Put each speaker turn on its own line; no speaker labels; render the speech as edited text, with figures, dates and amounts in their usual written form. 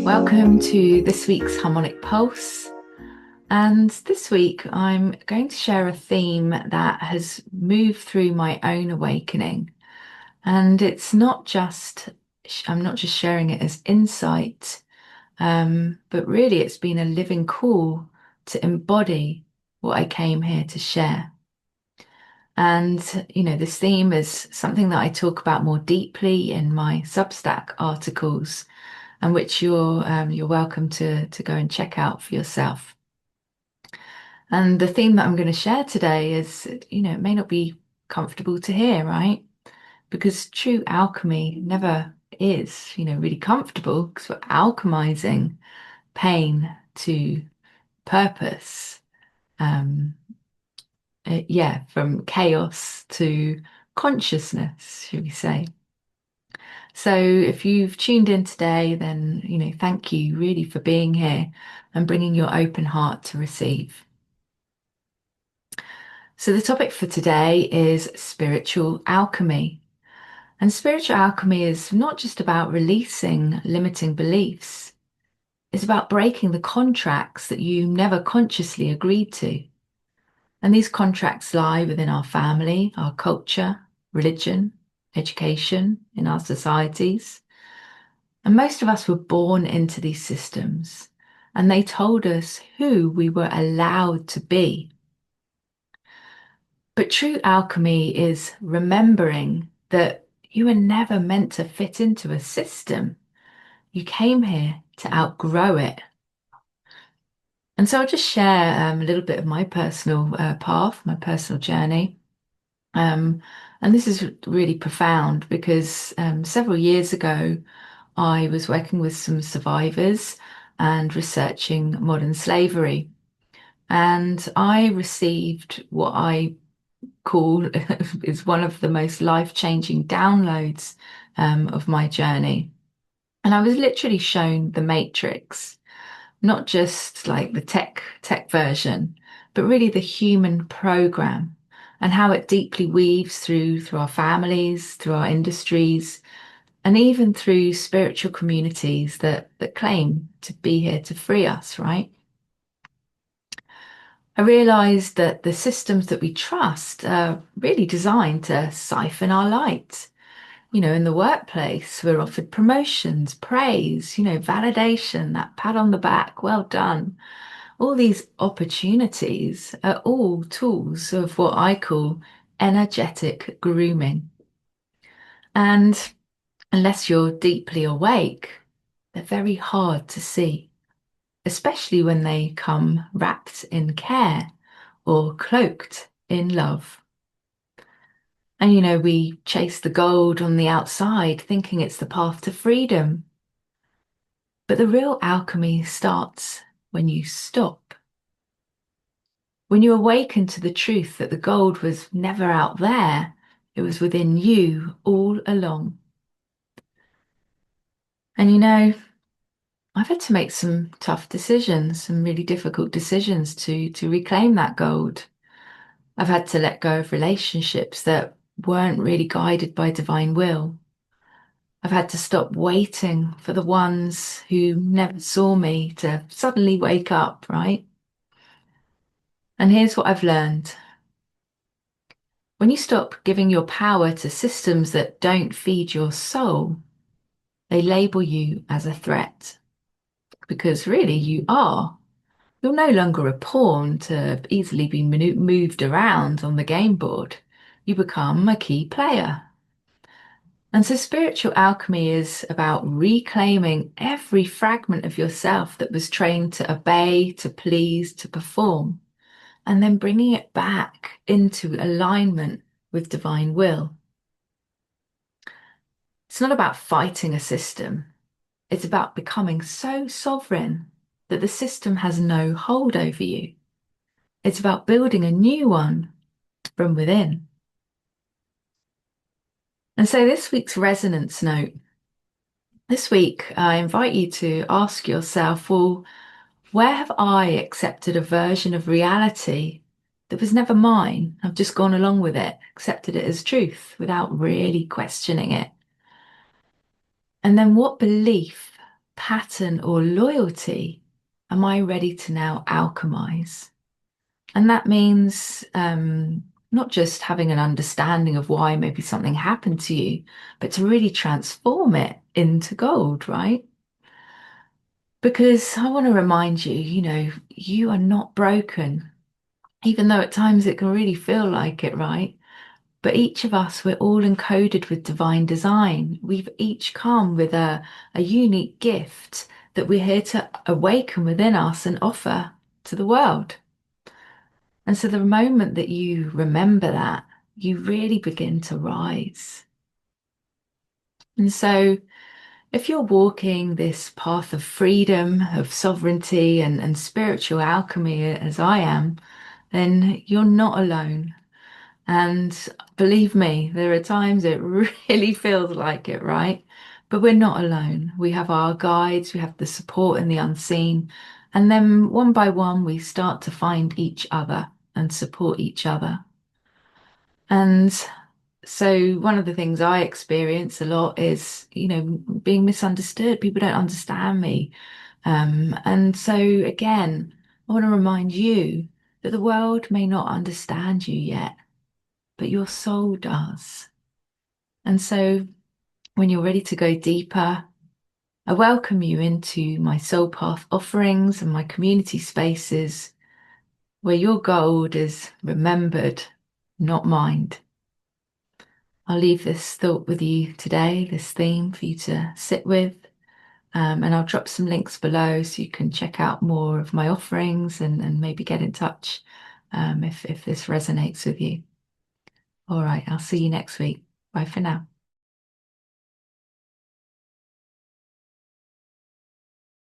Welcome to this week's Harmonic Pulse. And this week I'm going to share a theme that has moved through my own awakening. And I'm not just sharing it as insight, but really it's been a living call to embody what I came here to share. And, this theme is something that I talk about more deeply in my Substack articles, and which you're welcome to go and check out for yourself. And the theme that I'm going to share today is, it may not be comfortable to hear, right? Because true alchemy never is, really comfortable because we're alchemizing pain to purpose. Um, yeah, from chaos to consciousness, should we say. So if you've tuned in today, then, thank you really for being here and bringing your open heart to receive. So the topic for today is spiritual alchemy. And spiritual alchemy is not just about releasing limiting beliefs. It's about breaking the contracts that you never consciously agreed to. And these contracts lie within our family, our culture, religion, education, in our societies. And most of us were born into these systems, and they told us who we were allowed to be. But true alchemy is remembering that you were never meant to fit into a system. You came here to outgrow it. And so I'll just share a little bit of my personal path, my personal journey. Um, and this is really profound because several years ago, I was working with some survivors and researching modern slavery. And I received what I call is one of the most life-changing downloads of my journey. And I was literally shown the matrix, not just like the tech version, but really the human program and how it deeply weaves through our families, through our industries, and even through spiritual communities that claim to be here to free us, right? I realized that the systems that we trust are really designed to siphon our light. In the workplace, we're offered promotions, praise, validation, that pat on the back, well done. All these opportunities are all tools of what I call energetic grooming. And unless you're deeply awake, they're very hard to see, especially when they come wrapped in care or cloaked in love. And we chase the gold on the outside, thinking it's the path to freedom. But the real alchemy starts when you stop. When you awaken to the truth that the gold was never out there, it was within you all along. And I've had to make some tough decisions, some really difficult decisions to reclaim that gold. I've had to let go of relationships that weren't really guided by divine will. I've had to stop waiting for the ones who never saw me to suddenly wake up, right? And here's what I've learned. When you stop giving your power to systems that don't feed your soul, they label you as a threat. Because really, you are. You're no longer a pawn to easily be moved around on the game board. You become a key player. And so spiritual alchemy is about reclaiming every fragment of yourself that was trained to obey, to please, to perform, and then bringing it back into alignment with divine will. It's not about fighting a system. It's about becoming so sovereign that the system has no hold over you. It's about building a new one from within. And so this week's resonance note. This week, I invite you to ask yourself, well, where have I accepted a version of reality that was never mine? I've just gone along with it, accepted it as truth without really questioning it. And then what belief pattern or loyalty am I ready to now alchemize? And that means not just having an understanding of why maybe something happened to you, but to really transform it into gold, right? Because I want to remind you, you are not broken, even though at times it can really feel like it, right? But each of us, we're all encoded with divine design. We've each come with a unique gift that we're here to awaken within us and offer to the world. And so the moment that you remember that, you really begin to rise. And so if you're walking this path of freedom, of sovereignty, and spiritual alchemy as I am, then you're not alone. And believe me, there are times it really feels like it, right? But we're not alone. We have our guides, we have the support in the unseen. And then one by one, we start to find each other and support each other. And so one of the things I experience a lot is, being misunderstood. People don't understand me. And so again, I want to remind you that the world may not understand you yet, but your soul does. And so when you're ready to go deeper, I welcome you into my Soul Path offerings and my community spaces where your gold is remembered, not mined. I'll leave this thought with you today, this theme for you to sit with. And I'll drop some links below so you can check out more of my offerings and maybe get in touch if this resonates with you. All right, I'll see you next week. Bye for now.